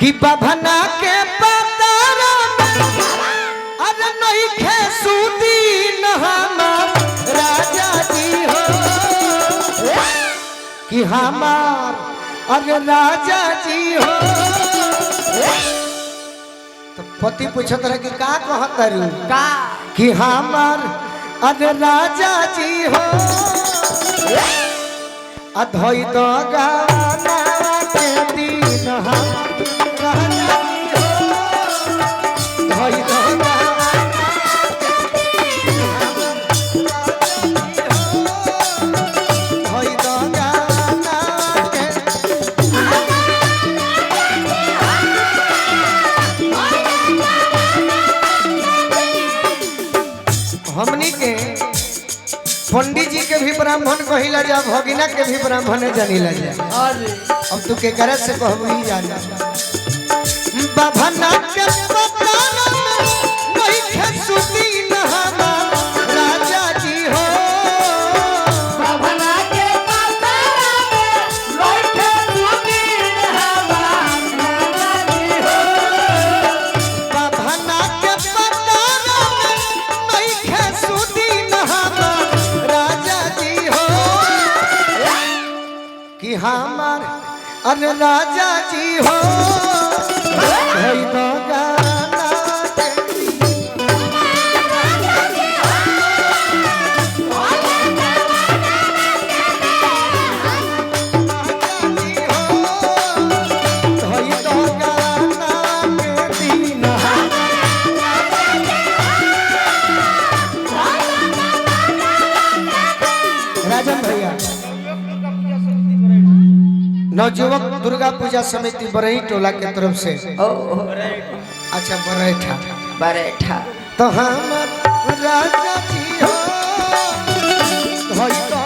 कि बभना के पतारा अरे नहीं खे सुदीन हमार राजा जी हो कि हमार अरे राजा जी हो। तो पति पूछत रहे कि का कहत रू का कि हमार अरे राजा जी हो अधोई तो गाना के दिन हम राजा जी हो धोई तो गाना के दिन हम राजा जी हो धोई तो गाना के हमनी के पंडित जी के भी ब्राह्मण कहिला जा भगिना के भी ब्राह्मण जानिला जा। अब तू के करे से कहबू ही जाना बभना के पतारा नहीं खे सुदीन हमार राजा जी हो बभना के पतारा नहीं खे सुदीन हमार राजा जी हो बभना के पतारा नहीं खे सुदीन हमार राजा जी हो कि हमार अरे राजा जी हो धोई तो गाना के राजन भैया नवजुवक दुर्गा पूजा समिति बरही टोला के तरफ से अच्छा बरैठा बरेठा तो हम राजा जी हो धोई तो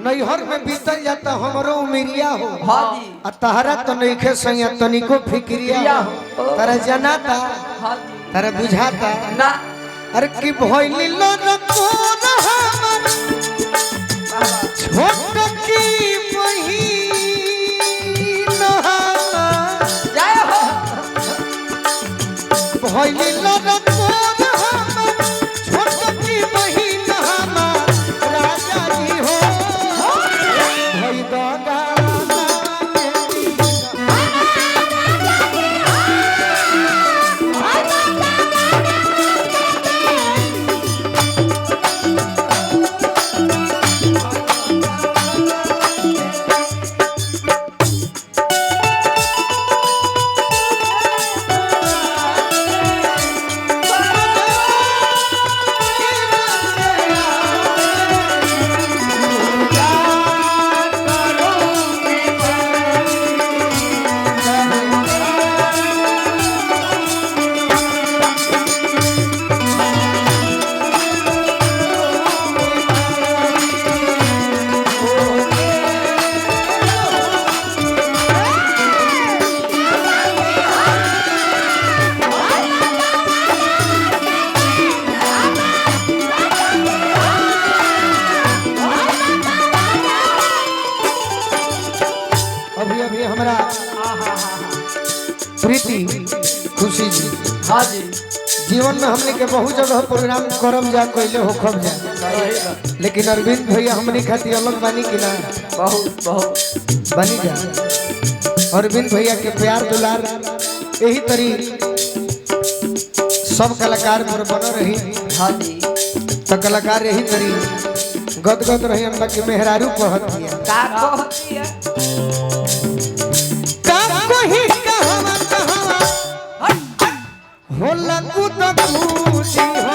नैहर में बीतल जाता हमरो उमिरिया हो हां जी आ तहरा तो नइखे सैया तनिको फिक्रिया हो तारा जनाता हां जी तारा बुझाता ना अरे की भइली लनको हमर छोट की बहिन जय हो भइली लनको हमर छोट की बहिन हमर राजा जी हो धोई तो गाना के हाँ जी जीवन में हमने के बहुत जगह प्रोग्राम करम जा कोइले होखम जा, सही बात। लेकिन अरविंद भैया हमने खातिर अलग बानी कि ना बहुत बहुत बनी जा। अरविंद भैया के प्यार दुलार यही तरी सब कलाकार पर बन रही। हाँ जी तो कलाकार यही तरी गदगद रही हम बाकी मेहरारू कहत दिया का कहती है का कोही कहवा कहवा होला कुद कूदी हो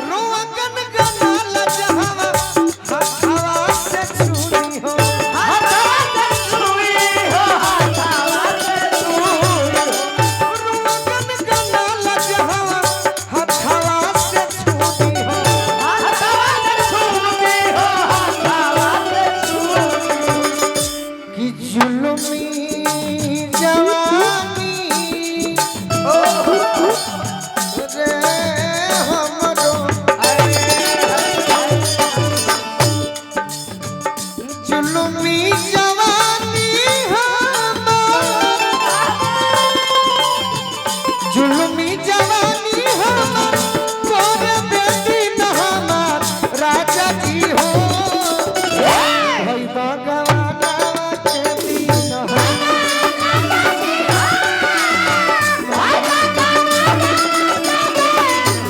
रोगन गनाल जहवा हवा से छुरी हो रोगन गनाल जहवा हवा से छुरी हो कि जुल्मी जवानी रे हमरो जुल्मी जवानी जुल्मी जवानी हमार तोरे बेटी न हमार राजा जी हो भई भगवाना के दीन हो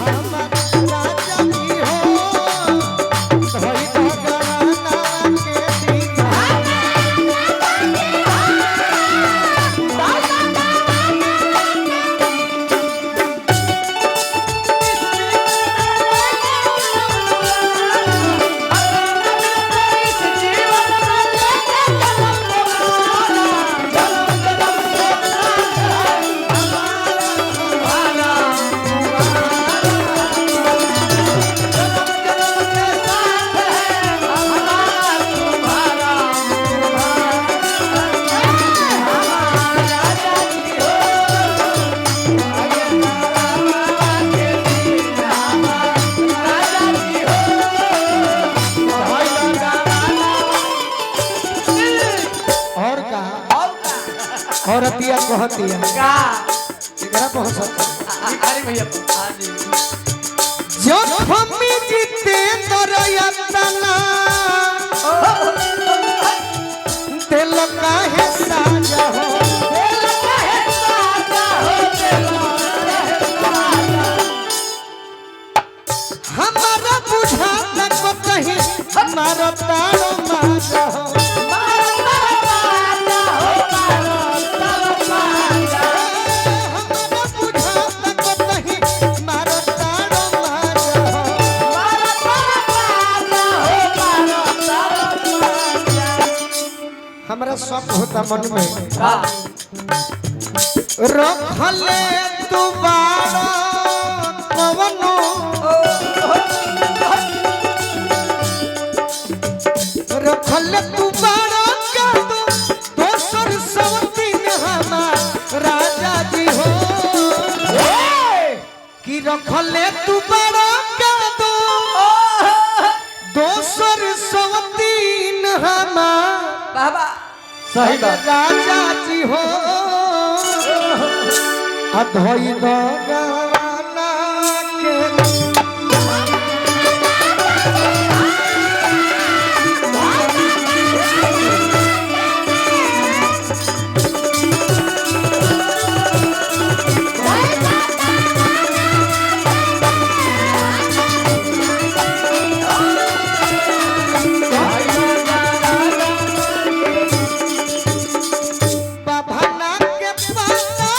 हमार राजा जी हो भई भगवाना के दीन हो और का औरतिया कहतिया एकरा पहुंच भैया हाँ जी जो हमी जीते तोरयतना दिल काहे साजा हो हमारा बुझाता को कहीं हमारा तारो माजा हो हमारा बुझाता को कहीं हमारा तारो माजा हो हमारा शौक होता मन में रखले दुबारा कवनो रखले दुबारा कदो दोसर सवतीन हमार राजा जी हो कि रखले दुबारा कदो दोसर सवतीन हमार बाबा सही बात राजा जी हो अधोई भगवाना के बाबा ना के पाता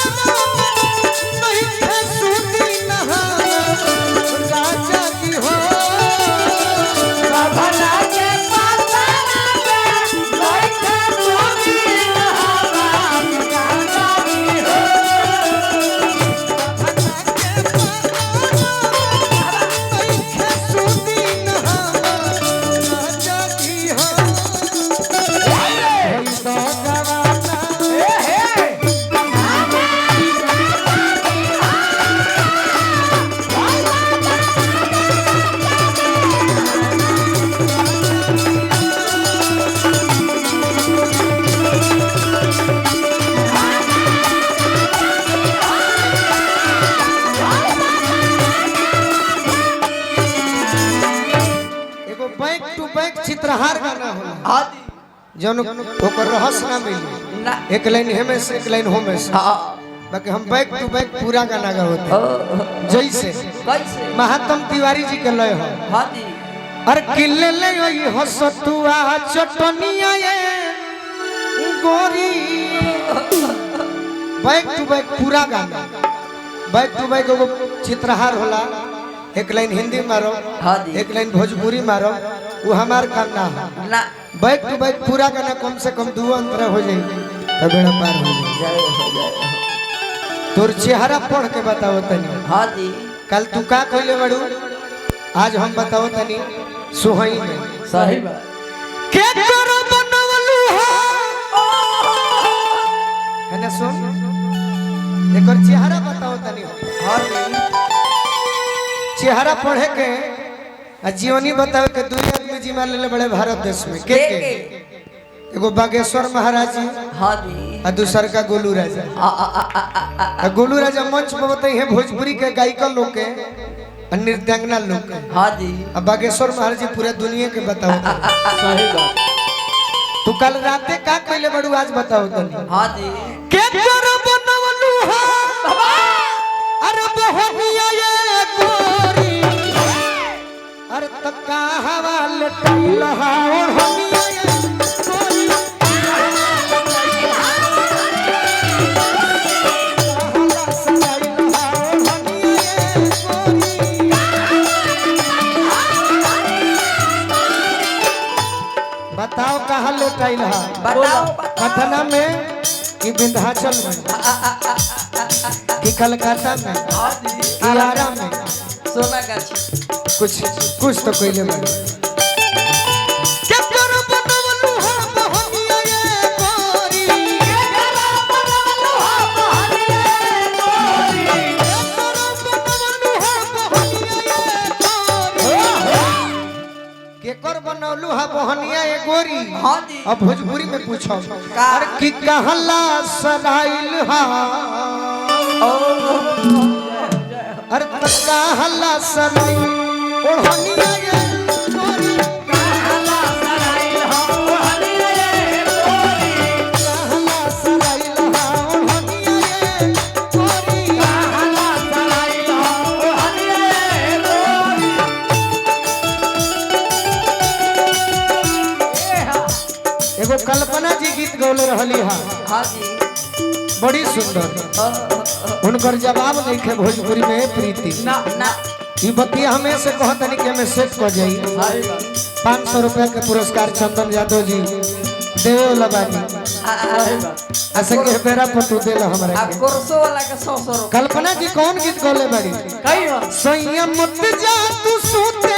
नहीं थे तोहार गाना होला हाँ जी जौन ओकर रहस्य ना मिली ना एक लाइन हेमे से एक लाइन होमे से हाँ बाकी हम बैक टू बैक पूरा गाना गाते जैसे कैसे महात्म तिवारी जी के लय हो हाँ जी अरे किले ले ओई हसतुआ चटनिया ये गोरी बैक टू बैक पूरा गाना बैक टू बैक एगो चित्रहार होला एक लाइन हिंदी मारो हाँ जी एक लाइन भोजपुरी मारो वो हमार काम ना है ना बैक टू बैक पूरा गाना कम से कम 2 अंतरा हो जाए तब बेड़ा पार हो जाए जय हो जय हो तोर चेहरा पढ़ के बताओ तनी हाँ जी कल तू का कहले बड़ू आज हम बताओ तनी सुहई में सही बात के करो बनवलू हो है ना सुन एकर चेहरा बताओ तनी हो हाँ जी चेहरा पढ़े के आ जीवनी बतावे के 2 आदमी जिम्मा ले बड़े भारत देश में के एगो बागेश्वर महाराज जी हाँ जी आ दूसर का गोलू राजा गोलू राजा मंच पर बताई है भोजपुरी के गायिका लोग के और नृत्यांगना लोग के हाँ जी अब बागेश्वर महाराज जी पूरे दुनिया के बताओ सही बात तू कल राते का कहले बड़ू आज बताओ तनी हाँ जी के करो बनवलू हो अरे बहनिया ये गोरी अरे तक्का हवा लटैल हा ओढ़निया ये गोरी बताओ कहाँ लटैल हा बताओ पटना में कि विंध्याचल में कि कलकत्ता में हाँ जी कि आरा में सोना गाछी कुछ तो कोई ले बड़े के करो बनवलू हो बहनिया ये गोरी के करो बनवलू हो बहनिया ये गोरी केकर बनौलू हा बहनिया ए गोरी हाँ जी अब भोजपुरी में पूछो का? अरे कि कहला सराइल हा अरे कहला सराइल ओढ़निया ए गोरी कहला सराइल हा ओढ़निया ए गोरी कहला सराइल हा ओढ़निया ए गोरी कहला सराइल हा ओढ़निया ए गोरी एगो कल्पना जी गीत गौले रहली हा हाँ जी बड़ी सुंदर उनकर जवाब नहीं खे भोजपुरी में प्रीति ना ना ई बतिया हमें से कहतनी कि हमें सेट कर जाई सही बात 500 रुपया के पुरस्कार चंदन यादव जी देवे वाला बानी सही बात ऐसे के बेरा पटू देला हमरा आ के कोरसो वाला के 100 कल्पना जी कौन गीत गौले बड़ी कही हो संयम मत जा तू सूते